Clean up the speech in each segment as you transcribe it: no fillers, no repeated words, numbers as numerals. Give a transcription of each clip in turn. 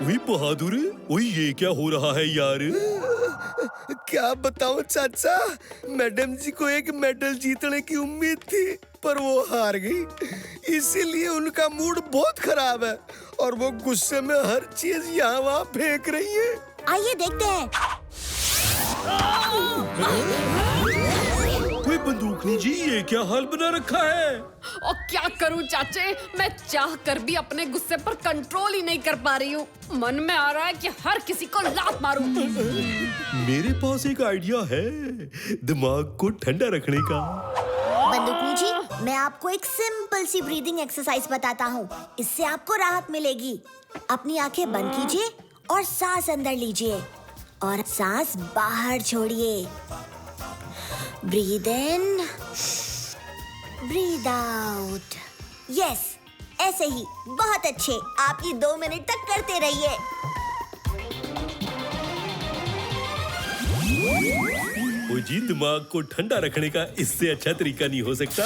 वही बहादुर, वही ये क्या हो रहा है यार? क्या बताऊं चाचा, मैडम जी को एक मेडल जीतने की उम्मीद थी पर वो हार गई, इसीलिए उनका मूड बहुत खराब है और वो गुस्से में हर चीज यहाँ वहाँ फेंक रही है। आइए देखते हैं। कोई बंदूकनी जी, ये क्या हाल बना रखा है? और क्या करूं चाचे, मैं चाह कर भी अपने गुस्से पर कंट्रोल ही नहीं कर पा रही हूँ। मन में आ रहा है कि हर किसी को लात मारूं। मेरे पास एक आइडिया है दिमाग को ठंडा रखने का। बंदूकनी जी, मैं आपको एक सिंपल सी ब्रीदिंग एक्सरसाइज बताता हूँ, इससे आपको राहत मिलेगी। अपनी आंखें बंद कीजिए और सांस अंदर लीजिए और सांस बाहर छोड़िए। Breathe in, breathe out. Yes, ऐसे ही, बहुत अच्छे। आप ये 2 मिनट तक करते रहिए। ओ जी, दिमाग को ठंडा रखने का इससे अच्छा तरीका नहीं हो सकता।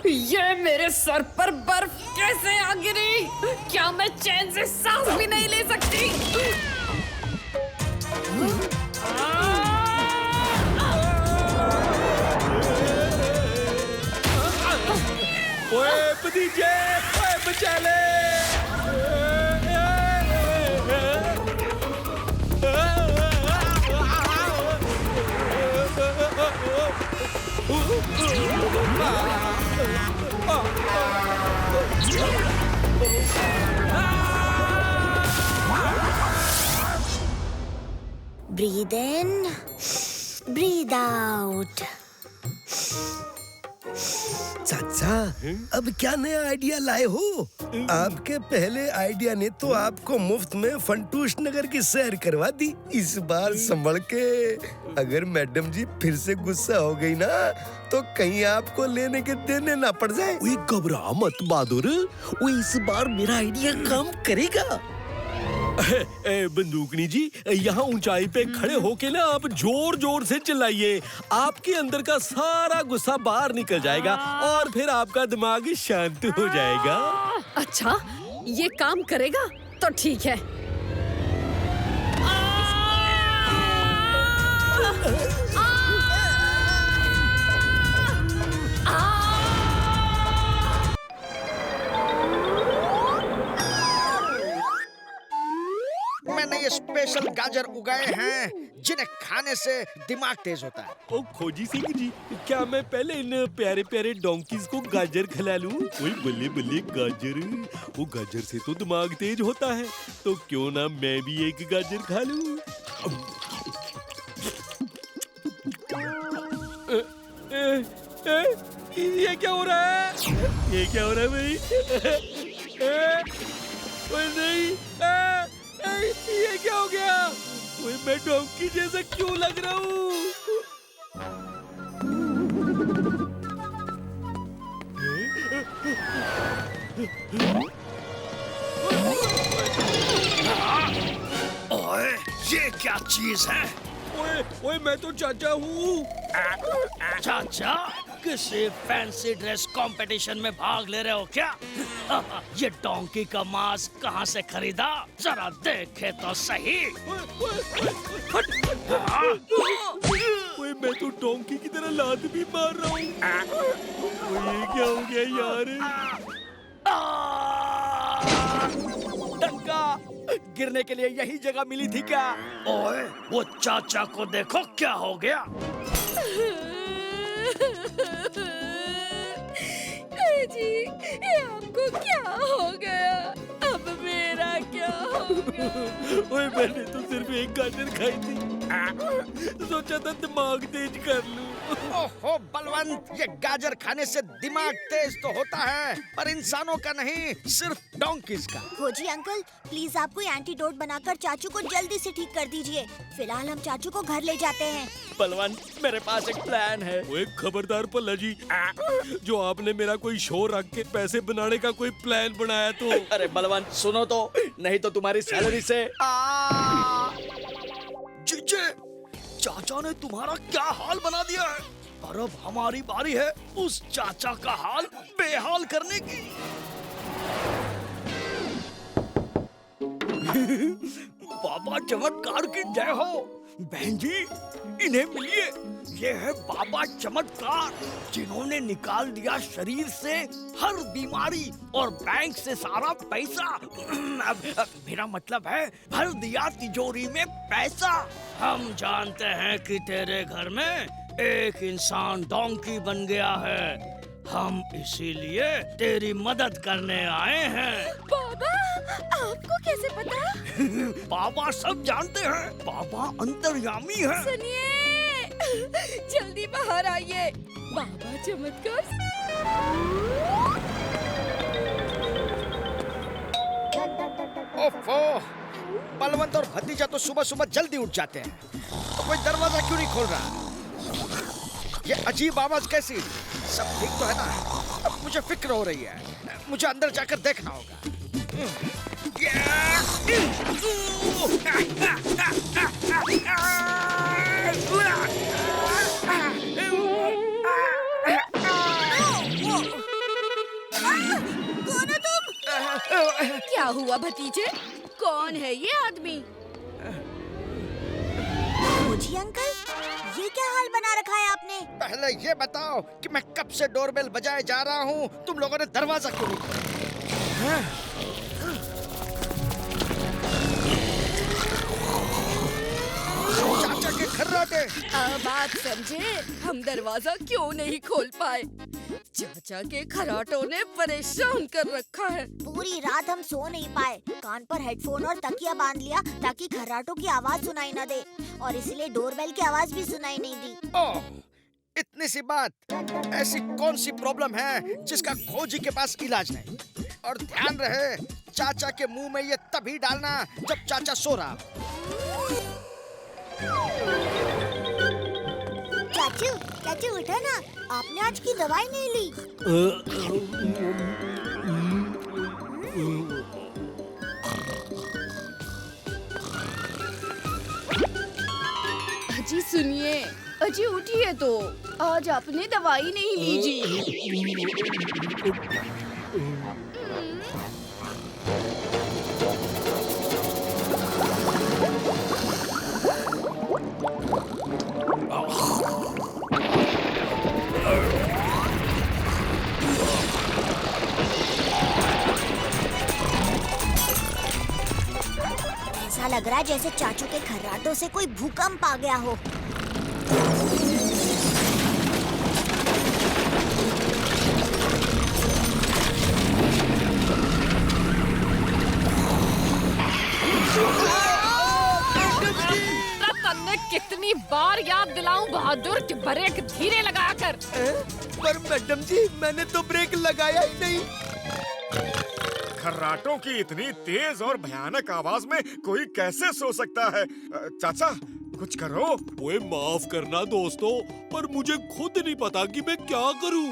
ये मेरे सर पर बर्फ कैसे आ गिरी? क्या मैं चैन से सांस भी नहीं ले सकती? ओए भतीजे, ओए बचा ले। Breathe in, breathe out. चाचा, अब क्या नया आइडिया लाए हो? आपके पहले आइडिया ने तो आपको मुफ्त में फंटूश नगर की सैर करवा दी। इस बार संभल के, अगर मैडम जी फिर से गुस्सा हो गई ना तो कहीं आपको लेने के देने ना पड़ जाए। ओए घबरा मत बहादुर, वो इस बार मेरा आइडिया काम करेगा। बंदूकनी जी, यहाँ ऊंचाई पे खड़े होके ना आप जोर जोर से चिल्लाइए, आपके अंदर का सारा गुस्सा बाहर निकल जाएगा और फिर आपका दिमाग शांत हो जाएगा। अच्छा, ये काम करेगा तो ठीक है। मैंने ये स्पेशल गाजर उगाए हैं जिन्हें खाने से दिमाग तेज होता है। ओ खोजी सिंह जी, क्या मैं पहले इन प्यारे प्यारे डोंकीज को गाजर खिला लूं? ओए बल्ले बल्ले गाजर, वो गाजर से तो दिमाग तेज होता है, तो क्यों ना मैं भी एक गाजर खा लूं? ये क्या हो रहा है? ये क्या हो रहा है भाई? नहीं, ये क्या हो गया? मैं डोंकी जैसा क्यों लग रहा हूँ? ओए, ये क्या चीज है? ओए मैं तो चाचा हूँ। चाचा, किसी फैंसी ड्रेस कंपटीशन में भाग ले रहे हो क्या? ये डोंकी का मांस कहाँ से खरीदा? जरा देखे तो सही। ओए मैं तो डोंकी की तरह लात भी मार रहा हूँ। ये क्या हो गया यार? डंका, गिरने के लिए यही जगह मिली थी क्या? ओए, वो चाचा को देखो क्या हो गया। जी, ये आपको क्या हो गया? अब मेरा क्या होगा? ओए मैंने तो सिर्फ एक गाजर खाई थी, सोचा था दिमाग तेज कर लूं। ओहो बलवंत, ये गाजर खाने से दिमाग तेज तो होता है, पर इंसानों का नहीं, सिर्फ डोंकीज का। खोजी अंकल, प्लीज आप कोई एंटीडोट बनाकर चाचू को जल्दी से ठीक कर दीजिए। फिलहाल हम चाचू को घर ले जाते हैं। बलवंत, मेरे पास एक प्लान है। ओए खबरदार पल्ला जी, जो आपने मेरा कोई शो रख के पैसे बनाने का कोई प्लान बनाया तो। अरे बलवंत सुनो तो, नहीं तो तुम्हारी सैलरी से चाचा ने तुम्हारा क्या हाल बना दिया है। और अब हमारी बारी है उस चाचा का हाल बेहाल करने की। बाबा चमत्कार की जय हो। बहन जी, इन्हें मिलिए। ये है बाबा चमत्कार, जिन्होंने निकाल दिया शरीर से हर बीमारी और बैंक से सारा पैसा। अब मेरा मतलब है भर दिया तिजोरी में पैसा। हम जानते हैं कि तेरे घर में एक इंसान डोंकी बन गया है। हम इसीलिए तेरी मदद करने आए हैं। बाबा, आपको कैसे पता? बाबा सब जानते हैं। बाबा अंतर्यामी है। सुनिए, जल्दी बाहर आइए। बाबा चमत्कार। ओफो, बलवंत और भतीजा तो सुबह सुबह जल्दी उठ जाते हैं, तो कोई दरवाजा क्यों नहीं खोल रहा? ये अजीब आवाज कैसी? सब ठीक तो है ना? अब मुझे फिक्र हो रही है। मुझे अंदर जाकर देखना होगा। कौन हो तुम? क्या हुआ भतीजे? कौन है ये आदमी? खोजी अंकल, ये क्या हाल बना रखा है आपने? पहले ये बताओ कि मैं कब से डोरबेल बजाए जा रहा हूँ, तुम लोगों ने दरवाजा क्यों नहीं खोला? चाचा के खर्राटे। अब आप समझे हम दरवाजा क्यों नहीं खोल पाए। चाचा के खराटों ने परेशान कर रखा है। पूरी रात हम सो नहीं पाए। कान पर हेडफोन और तकिया बांध लिया ताकि खर्राटों की आवाज सुनाई न दे, और इसलिए डोरबेल की आवाज भी सुनाई नहीं दी। ओह, इतनी सी बात। ऐसी कौन सी प्रॉब्लम है जिसका खोजी के पास इलाज नहीं? और ध्यान रहे, चाचा के मुंह में ये तभी डालना जब चाचा सो रहा। चाचू, चाचू उठो ना, आपने आज की दवाई नहीं ली। अजी सुनिए, अजी उठिए तो, आज आपने दवाई नहीं ली जी। ऐसा लग रहा है जैसे चाचू के खर्राटों से कोई भूकंप आ गया हो। तन्ने कितनी बार याद दिलाऊं बहादुर कि ब्रेक धीरे लगाया कर। पर मैडम जी, मैंने तो ब्रेक लगाया ही नहीं। खर्राटों की इतनी तेज और भयानक आवाज में कोई कैसे सो सकता है? चाचा, कुछ करो। ओए माफ करना दोस्तों, पर मुझे खुद नहीं पता कि मैं क्या करूं।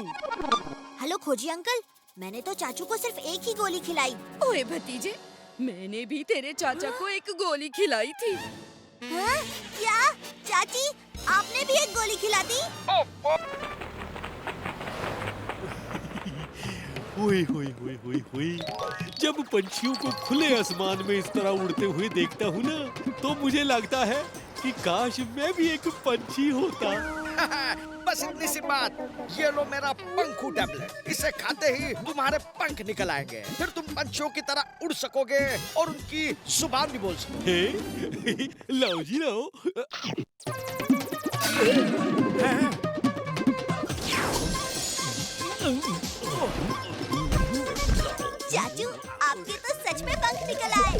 हेलो खोजी अंकल, मैंने तो चाचू को सिर्फ एक ही गोली खिलाई। ओए भतीजे, मैंने भी तेरे चाचा को एक गोली खिलाई थी। हाँ? क्या? चाची, आपने भी एक गोली खिला दी? ओए होए होए होए होए, जब पंछियों को खुले आसमान में इस तरह उड़ते हुए देखता हूँ ना, तो मुझे लगता है कि काश मैं भी एक पंछी होता। बस इतनी सी बात। ये लो मेरा पंखू टैबलेट। इसे खाते ही तुम्हारे पंख निकल आएंगे। फिर तुम पंछियों की तरह उड़ सकोगे और उनकी जुबान भी बोल सकोगे। हे, लाओ जी लाओ। चाचू, आपके तो सच में पंख निकल आए।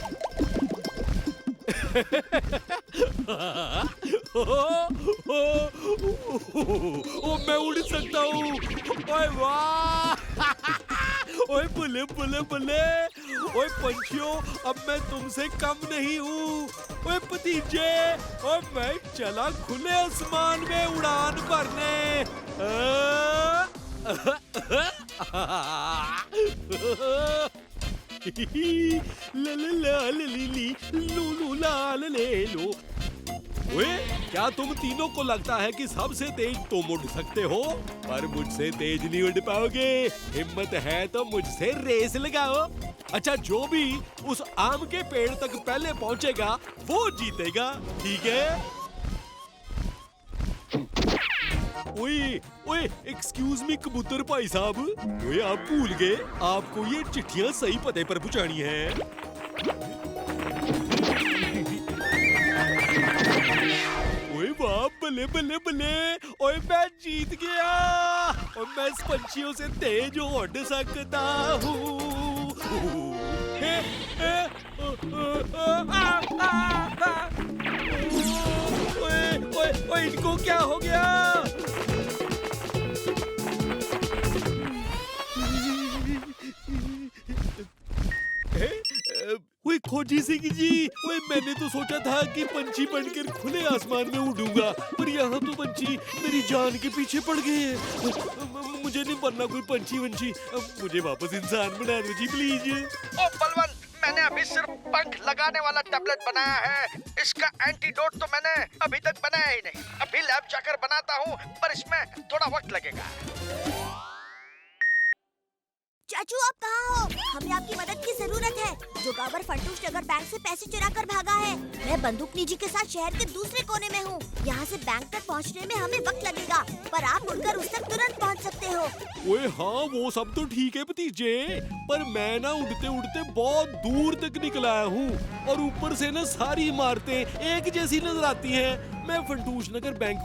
ओ मैं उड़ सकता हूँ। ओए वाह! ओए बुले बुले बुले! ओए पंछियों, अब मैं तुमसे कम नहीं हूँ। ओए भतीजे, ओए मैं चला खुले आसमान में उड़ान भरने। ला ला ला ली ली लो लो ला ला ले लो। ओए, क्या तुम तीनों को लगता है कि सबसे तेज तुम उड़ सकते हो? पर मुझसे तेज नहीं उड़ पाओगे। हिम्मत है तो मुझसे रेस लगाओ। अच्छा, जो भी उस आम के पेड़ तक पहले पहुंचेगा वो जीतेगा, ठीक है? ओए, ओए, एक्सक्यूज मी कबूतर भाई साहब। ओए, आप भूल गए आपको ये चिट्ठियां सही पते पर पहुंचानी है। ओए वाह, बल्ले बल्ले बल्ले। ओए, मैं जीत गया और मैं इस पंछियों से तेज उड़ सकता हूँ। ओए, ओए, ओए, इनको क्या हो गया? ओए खोजी सिंह जी, ओए मैंने तो सोचा था कि पंछी बनकर खुले आसमान में उड़ूंगा, पर यहाँ तो पंछी मेरी जान के पीछे पड़ गए हैं। मुझे नहीं बनना कोई पंछी वंछी, मुझे वापस इंसान बना दो जी प्लीज। ओ बलवंत, मैंने अभी सिर्फ पंख लगाने वाला टैबलेट बनाया है। इसका एंटीडोट तो मैंने अभी तक बनाया ही नहीं। अभी लैब जाकर बनाता हूँ, पर इसमें थोड़ा वक्त लगेगा। चाचू, आप कहाँ हो? हमें आपकी मदद की जरूरत है। जो गाबर फंटूश नगर बैंक से पैसे चुरा कर भागा है। मैं बंदूकनी जी के साथ शहर के दूसरे कोने में हूँ। यहाँ से बैंक तक पहुँचने में हमें वक्त लगेगा, पर आप उड़कर उस तक तुरंत पहुँच सकते हो। ओए हाँ, वो सब तो ठीक है भतीजे, पर मैं ना उड़ते उड़ते बहुत दूर तक निकल आया हूँ और ऊपर से ना सारी इमारतें एक जैसी नजर आती हैं। मैं फंटूश नगर बैंक